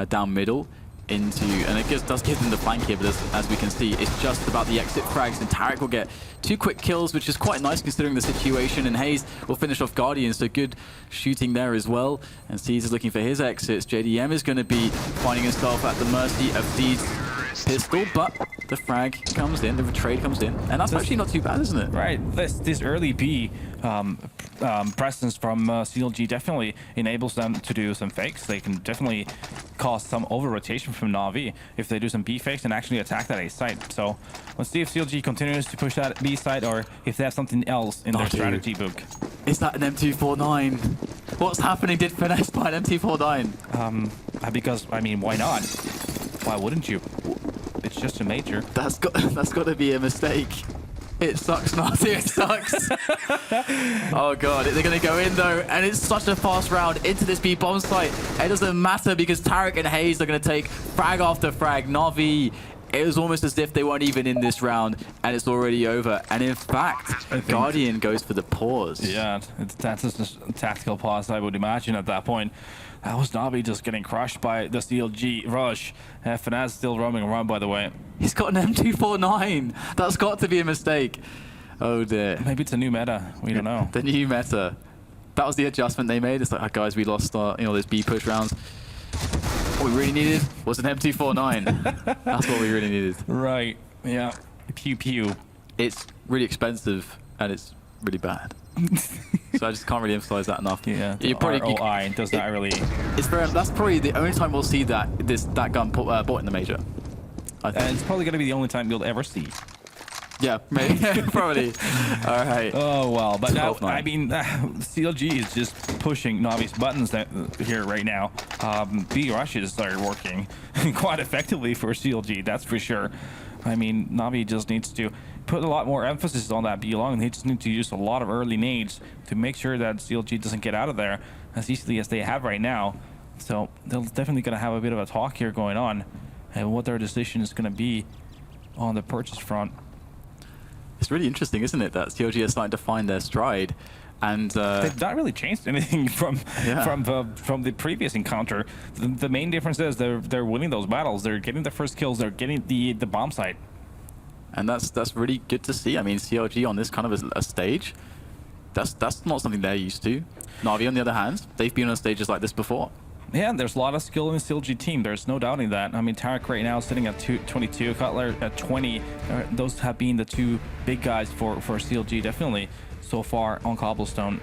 down middle into, and it does give them the flank here, but as we can see, it's just about the exit frags, and Tarek will get 2 quick kills, which is quite nice considering the situation, and Hayes will finish off Guardian, so good shooting there as well. And Seeds is looking for his exits. JDM is going to be finding himself at the mercy of Seeds' pistol, but the frag comes in, the trade comes in, and that's actually not too bad, isn't it? Right, this early B presence from CLG definitely enables them to do some fakes. They can definitely cause some over-rotation from Na'Vi if they do some B fakes and actually attack that A site. So let's see if CLG continues to push that B site or if they have something else in their strategy book. Is that an M249? What's happening? Did Finesse by an M249? Because, I mean, why not? Why wouldn't you? It's just a major. That's got to be a mistake. It sucks, Nazi. It sucks. Oh god, they're gonna go in though, and it's such a fast round into this B bomb site. It doesn't matter because Tarek and Hayes are gonna take frag after frag. Navi, it was almost as if they weren't even in this round, and it's already over. And in fact, Guardian goes for the pause. Yeah, that's just a tactical pause, I would imagine at that point. That was Navi just getting crushed by the CLG rush. FNS still roaming around, by the way. He's got an M249. That's got to be a mistake. Oh dear. Maybe it's a new meta. We don't know. The new meta. That was the adjustment they made. It's like, oh, guys, we lost our, those B push rounds. What we really needed was an M249. That's what we really needed. Right. Yeah. Pew pew. It's really expensive and it's really bad. So I just can't really emphasize that enough. Yeah, you probably ROI does not really. It's very. That's probably the only time we'll see that gun bought in the major. I think. And it's probably going to be the only time you'll ever see. Yeah, maybe. Probably. All right. Oh well, but now I mean, CLG is just pushing Navi's buttons here right now. B rushes are working quite effectively for CLG, that's for sure. I mean, Navi just needs to put a lot more emphasis on that B long, and they just need to use a lot of early nades to make sure that CLG doesn't get out of there as easily as they have right now. So they're definitely going to have a bit of a talk here going on, and what their decision is going to be on the purchase front. It's really interesting, isn't it, that CLG is starting to find their stride, and they've not really changed anything from the previous encounter. The main difference is they're winning those battles. They're getting the first kills. They're getting the bomb site. And that's really good to see. I mean, CLG on this kind of a stage, that's not something they're used to. Na'Vi, on the other hand, they've been on stages like this before. Yeah, there's a lot of skill in the CLG team. There's no doubting that. I mean, Tarek right now is sitting at 22, Cutler at 20. Those have been the two big guys for CLG, definitely, so far on Cobblestone.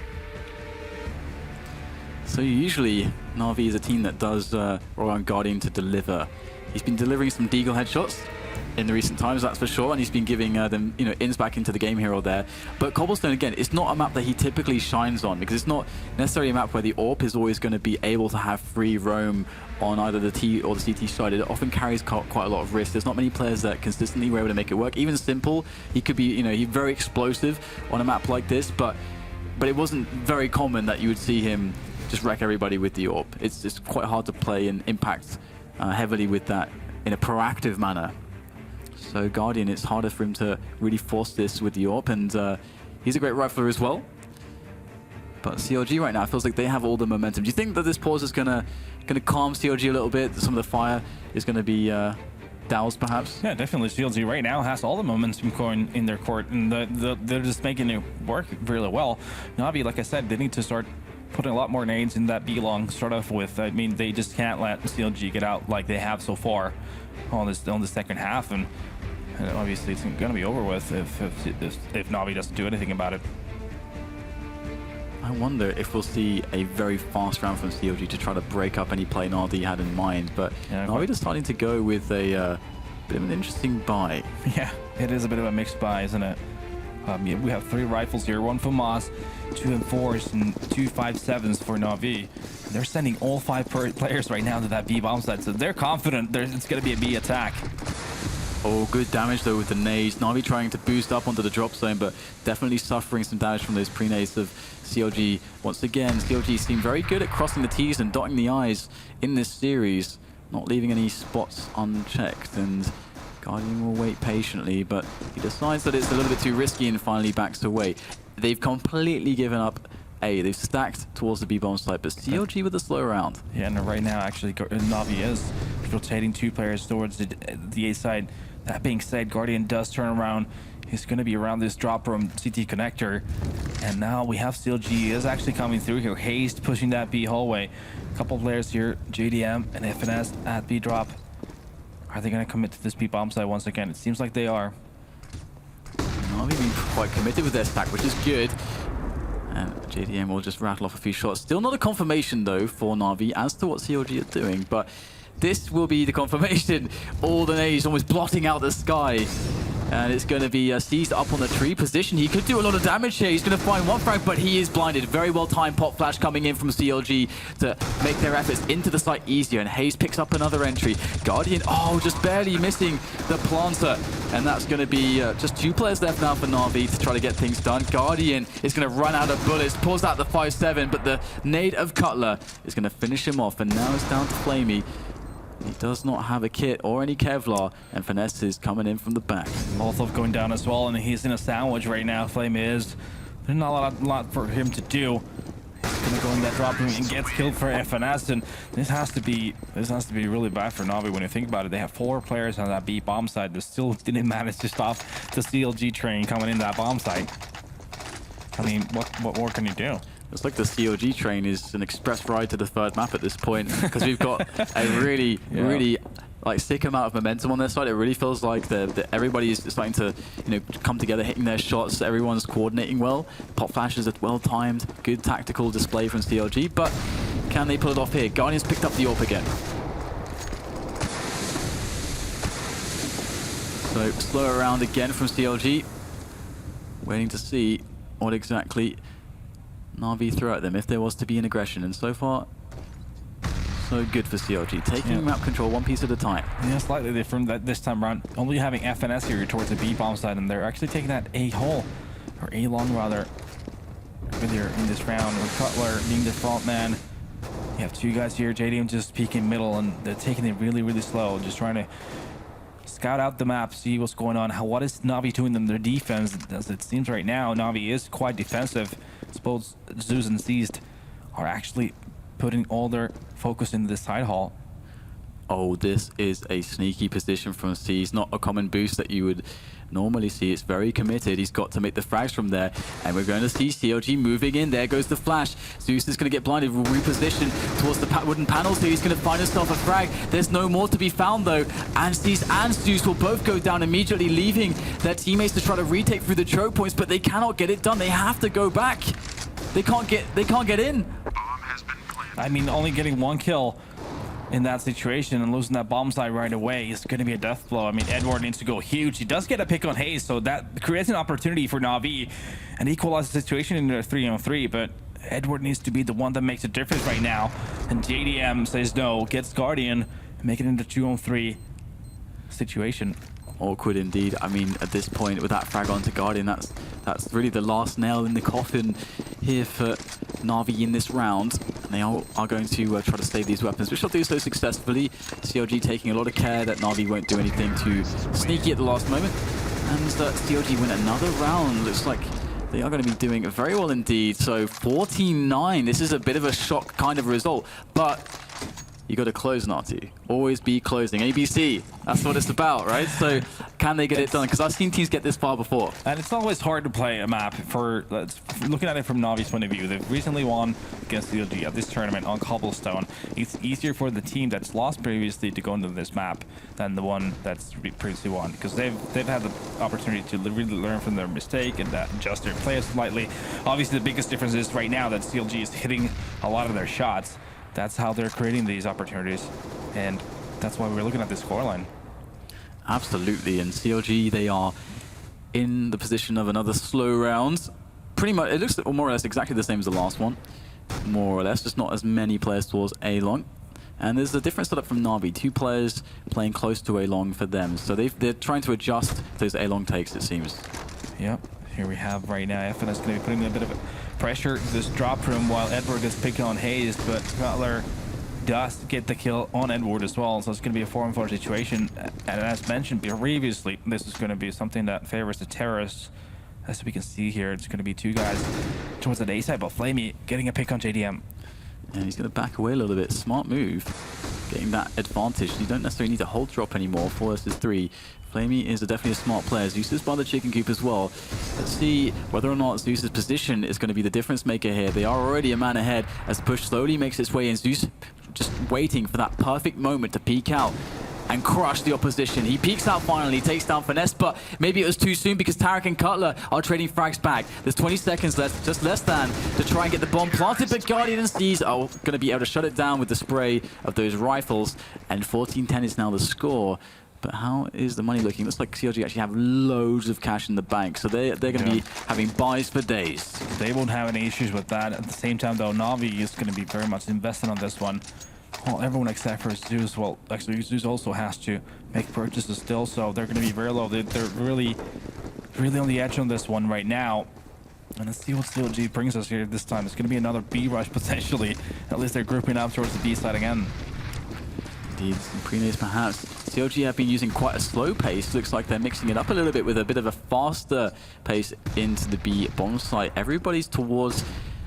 So usually, Na'Vi is a team that does rely on Guardian to deliver. He's been delivering some Deagle headshots in the recent times, that's for sure, and he's been giving them, ins back into the game here or there. But Cobblestone, again, it's not a map that he typically shines on, because it's not necessarily a map where the AWP is always going to be able to have free roam on either the T or the CT side. It often carries quite a lot of risk. There's not many players that consistently were able to make it work. Even Simple, he could be, he's very explosive on a map like this, but it wasn't very common that you would see him just wreck everybody with the AWP. It's quite hard to play and impact heavily with that in a proactive manner. So Guardian, it's harder for him to really force this with the AWP, and he's a great rifler as well. But CLG right now feels like they have all the momentum. Do you think that this pause is gonna calm CLG a little bit? Some of the fire is gonna be doused, perhaps? Yeah, definitely. CLG right now has all the momentum going in their court, and they're just making it work really well. Na'Vi, like I said, they need to start putting a lot more nades in that B long. Start off with. I mean, they just can't let CLG get out like they have so far on the second half, and obviously it's gonna be over with if Na'Vi doesn't do anything about it. I wonder if we'll see a very fast round from CLG to try to break up any play Na'Vi had in mind, but yeah, Na'Vi is starting to go with a bit of an interesting buy. Yeah, it is a bit of a mixed buy, isn't it? Yeah, we have 3 rifles here, 1 for Moss, 2 M4s, and 2 5.7s for Na'Vi. They're sending all 5 players right now to that B bomb site, so they're confident it's going to be a B attack. Oh, good damage though with the nades. Na'Vi trying to boost up onto the drop zone, but definitely suffering some damage from those pre-nades of CLG. Once again, CLG seem very good at crossing the T's and dotting the I's in this series, not leaving any spots unchecked. And Guardian will wait patiently, but he decides that it's a little bit too risky and finally backs away. They've completely given up A. They've stacked towards the B bomb site, but CLG with a slow round. Yeah, and right now, actually, Na'Vi is rotating 2 players towards the A side. That being said, Guardian does turn around. He's going to be around this drop room CT connector. And now we have CLG is actually coming through here. Hayes pushing that B hallway. A couple players here, JDM and FNS at B drop. Are they going to commit to this B bomb site once again? It seems like they are. Na'Vi being quite committed with their stack, which is good. And JDM will just rattle off a few shots. Still not a confirmation, though, for Na'Vi as to what CLG are doing. But this will be the confirmation. All the nades almost blotting out the sky. And it's going to be seized up on the tree position. He could do a lot of damage here. He's going to find 1 frag, but he is blinded. Very well timed pop flash coming in from CLG to make their efforts into the site easier. And Hayes picks up another entry. Guardian, oh, just barely missing the planter. And that's going to be just 2 players left now for Na'Vi to try to get things done. Guardian is going to run out of bullets, pulls out the 5.7, but the nade of Cutler is going to finish him off. And now it's down to Flamey. He does not have a kit or any Kevlar, and Finesse is coming in from the back. Molotov going down as well, and he's in a sandwich right now. Flame is. There's not a lot for him to do. He's gonna go in that drop room and gets killed for FNS, and this has to be really bad for Na'Vi when you think about it. They have 4 players on that B bomb site that still didn't manage to stop the CLG train coming into that bomb site. I mean, what more can you do? It's like the CLG train is an express ride to the 3rd map at this point, because we've got a really, really like sick amount of momentum on their side. It really feels like everybody is starting to, come together, hitting their shots. Everyone's coordinating well. Pop flashes are well timed. Good tactical display from CLG, but can they pull it off here? Guardians picked up the AWP again. So slow around again from CLG. Waiting to see what exactly Na'Vi throw at them if there was to be an aggression, and so far so good for CLG, taking map control 1 piece at a time. Yeah, slightly different this time around, only having FNS here towards the B bomb side, and they're actually taking that A hole, or A long rather, earlier in this round, with Cutler being the front man. You have 2 guys here, JDM just peeking middle, and they're taking it really, really slow, just trying to scout out the map, see what's going on. What is Na'Vi doing in their defense? As it seems right now, Na'Vi is quite defensive. I suppose Zeus and Seized are actually putting all their focus into this side hall. Oh, this is a sneaky position from Seized. Not a common boost that you would normally see. It's very committed. He's got to make the frags from there. And we're going to see CLG moving in. There goes the flash. Zeus is going to get blinded. We'll reposition towards the wooden panels here. He's going to find himself a frag. There's no more to be found, though. And Seized and Zeus will both go down immediately, leaving their teammates to try to retake through the choke points, but they cannot get it done. They have to go back. They can't get in. I mean, only getting 1 kill in that situation and losing that bomb site right away is going to be a death blow. I mean, Edward needs to go huge. He does get a pick on Hayes, so that creates an opportunity for Na'Vi and equalize the situation into a 3-on-3, but Edward needs to be the one that makes a difference right now. And JDM says no, gets Guardian, and make it into 2-on-3 situation. Awkward indeed. I mean, at this point, with that frag onto Guardian, that's really the last nail in the coffin here for Na'Vi in this round. And they are going to try to save these weapons, which they'll do so successfully. CLG taking a lot of care that Na'Vi won't do anything too sneaky at the last moment. And CLG win another round. Looks like they are going to be doing very well indeed. So 14-9. This is a bit of a shock kind of result, but you got to close, Natu. Always be closing. ABC, that's what it's about, right? So can they get it done? Because I've seen teams get this far before. And it's always hard to play a map for, looking at it from Navi's point of view. They've recently won against CLG at this tournament on Cobblestone. It's easier for the team that's lost previously to go into this map than the one that's previously won, because they've had the opportunity to really learn from their mistake and adjust their play slightly. Obviously, the biggest difference is right now that CLG is hitting a lot of their shots. That's how they're creating these opportunities, and that's why we're looking at this scoreline. Absolutely, and CLG, they are in the position of another slow round. Pretty much, it looks more or less exactly the same as the last one. More or less, just not as many players towards A-Long. And there's a different setup from Na'Vi. 2 players playing close to A-Long for them. So they're trying to adjust those A-Long takes, it seems. Yep, here we have right now, FNS going to be putting a bit of pressure to this drop room while Edward is picking on Hayes, but Cutler does get the kill on Edward as well, so it's going to be a 4-on-4 situation. And as mentioned previously, this is going to be something that favors the terrorists. As we can see here, it's going to be 2 guys towards the A side, but Flamey getting a pick on JDM. And he's going to back away a little bit. Smart move, getting that advantage. You don't necessarily need to hold drop anymore. 4 versus 3. Flamey is definitely a smart player. Zeus is by the chicken coop as well. Let's see whether or not Zeus's position is going to be the difference maker here. They are already a man ahead as the push slowly makes its way in. Zeus just waiting for that perfect moment to peek out and crush the opposition. He peeks out finally, takes down Finesse, but maybe it was too soon because Tarek and Cutler are trading frags back. There's 20 seconds left, just less than, to try and get the bomb planted, but Guardian and Steez are going to be able to shut it down with the spray of those rifles, and 14-10 is now the score. But how is the money looking? Looks like CLG actually have loads of cash in the bank, so they're going to be having buys for days. They won't have any issues with that. At the same time, though, Na'Vi is going to be very much invested on this one. Well, everyone except for Zeus, well, actually Zeus also has to make purchases still, so they're going to be very low. They're really on the edge on this one right now. And let's see what CLG brings us here this time. It's going to be another B rush potentially. At least they're grouping up towards the B side again. Indeed, some pre-nades perhaps. CLG have been using quite a slow pace. Looks like they're mixing it up a little bit with a bit of a faster pace into the B bomb site. Everybody's towards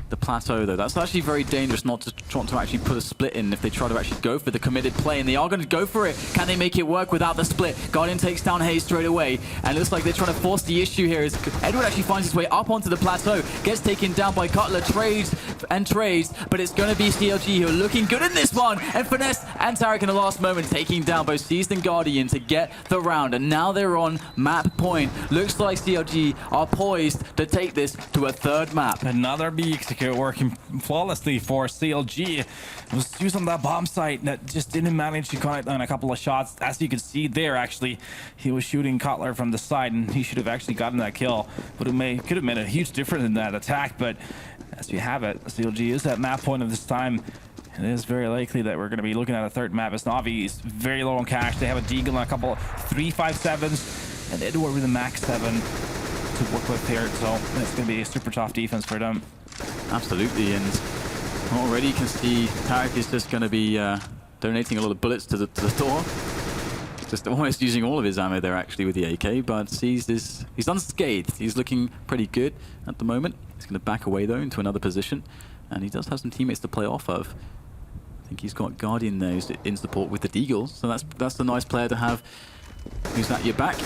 the plateau though. That's actually very dangerous not to try to actually put a split in if they try to actually go for the committed play, and they are going to go for it. Can they make it work without the split? Guardian takes down Hayes straight away, and it looks like they're trying to force the issue here as Edward actually finds his way up onto the plateau, gets taken down by Cutler, trades, but it's going to be CLG who are looking good in this one, and Finesse and Tarek in the last moment taking down both Seized and Guardian to get the round, and now they're on map point. Looks like CLG are poised to take this to a 3rd map. Another B execute working flawlessly for CLG. It was used on that bomb site that just didn't manage to connect on a couple of shots. As you can see there, actually, he was shooting Cutler from the side, and he should have actually gotten that kill. But it could have made a huge difference in that attack. But as you have it, CLG is at map point of this time. It is very likely that we're going to be looking at a 3rd map as Na'Vi is very low on cash. They have a Deagle and a couple 3.57s, and Edward with a max 7 to work with here. So it's going to be a super tough defense for them. Absolutely, and already you can see Tarek is just going to be donating a lot of bullets to the door. Just almost using all of his ammo there actually with the AK, but he's unscathed. He's looking pretty good at the moment. He's going to back away though into another position, and he does have some teammates to play off of. I think he's got Guardian there who's in support with the Deagles, so that's a nice player to have who's at your back.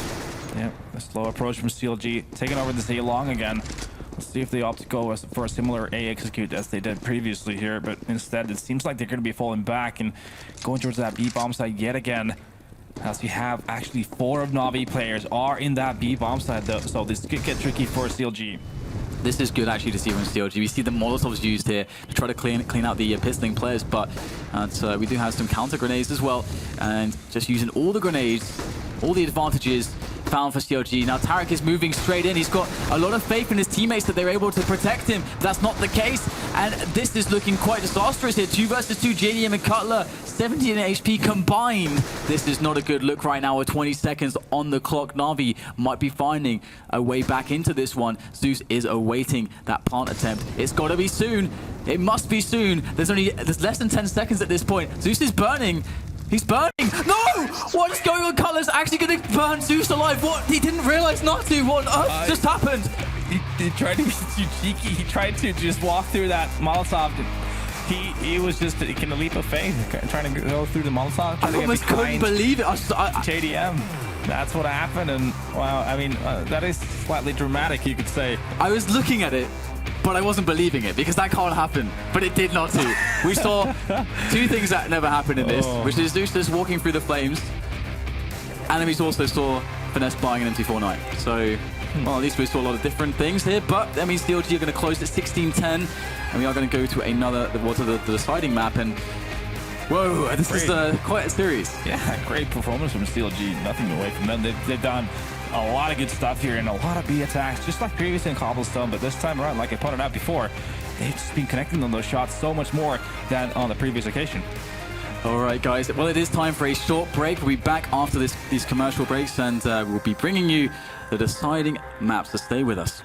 Yeah, a slow approach from CLG, taking over this A-Long again. Let's see if they opt to go for a similar A execute as they did previously here, but instead it seems like they're going to be falling back and going towards that B bomb site yet again. As we have actually 4 of Na'Vi players are in that B bomb site though, so this could get tricky for CLG. This is good actually to see from CLG. We see the Molotovs used here to try to clean out the pistoling players, but we do have some counter grenades as well, and just using all the grenades, all the advantages found for CLG. Now Tarek is moving straight in. He's got a lot of faith in his teammates that they're able to protect him. That's not the case, and this is looking quite disastrous here. 2 versus 2, JDM and Cutler, 17 HP combined. This is not a good look right now with 20 seconds on the clock. Na'Vi might be finding a way back into this one. Zeus is awaiting that plant attempt. It's got to be soon. It must be soon. There's less than 10 seconds at this point. Zeus is burning. He's burning! No! What is going on? Cutler's actually going to burn Zeus alive. What? He didn't realize not to. What on earth just happened? He tried to be too cheeky. He tried to just walk through that Molotov. He was just taking a leap of faith, trying to go through the Molotov. I almost couldn't believe it. JDM. That's what happened, and wow, I mean, that is slightly dramatic, you could say. I was looking at it, but I wasn't believing it because that can't happen. But it did not too. We saw 2 things that never happened in this, which is Zeus just walking through the flames, and then we also saw Finesse buying an MT49. So, well, at least we saw a lot of different things here, but that means CLG are going to close at 16-10, and we are going to go to another, the deciding map, and Whoa, this is quite a series. Yeah, great performance from CLG. Nothing away from them. They've done a lot of good stuff here and a lot of B attacks, just like previously in Cobblestone. But this time around, like I pointed out before, they've just been connecting on those shots so much more than on the previous occasion. All right, guys. Well, it is time for a short break. We'll be back after these commercial breaks, and we'll be bringing you the deciding maps. So stay with us.